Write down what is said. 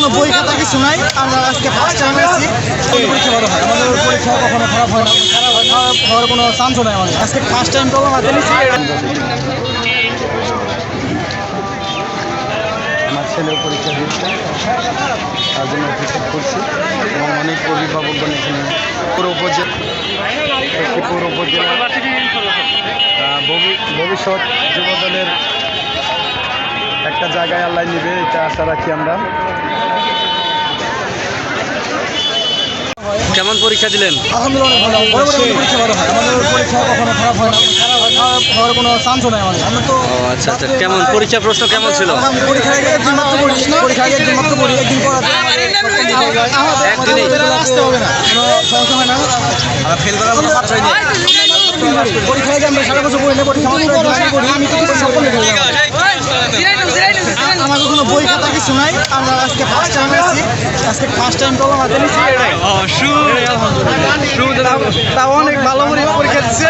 কোনো বই খাতা কিছু নাই। আমরা আজকে ফার্স্ট টাইম আসছি। পরীক্ষা ভালো হয়, আমাদের পরীক্ষা কখনো খারাপ হয় না, খারাপ হওয়ার কোনো চান্সও নাই আমাদের। আজকে ফার্স্ট টাইম তো হাতে নিচ্ছি। আমার ছেলেও পরীক্ষা দিচ্ছে, তার জন্য অপেক্ষা করছি এবং অনেক অভিভাবকগণ এখানে পৌর উপজেলা ভবিষ্যৎ যুবদলের একটা জায়গায় আল্লাহ নিবে, এটা আশা রাখি আমরা। কেমন পরীক্ষা দিলেন? আলহামদুলিল্লাহ অনেক ভালো। পরীক্ষা ভালো হয়, আমাদের পরীক্ষা কখনো খারাপ হয় না, খারাপ হওয়ার কোনো চান্সও নাই আমাদের। আমরা তো আচ্ছা আচ্ছা, কেমন পরীক্ষার প্রশ্ন কেমন ছিল? পরীক্ষা আগে একদিন মাত্র পড়ি, একদিন পড়াতে একদিনই আসতে হবে না, কোনো সমস্যা হয় না। ফেল করার কোনো পাত্রই নেই। পরীক্ষা আগে আমরা সারা বছর পড়ি না, পরীক্ষা করি আমি তো সকল আমাকে কোনো বই খাতা কিছু নাই। আমরা আজকে ফার্স্ট টাইম আসছি, আজকে ফার্স্ট টাইম তো হাতে নিচ্ছি। তাও অনেক ভালো পরীক্ষা দিচ্ছে।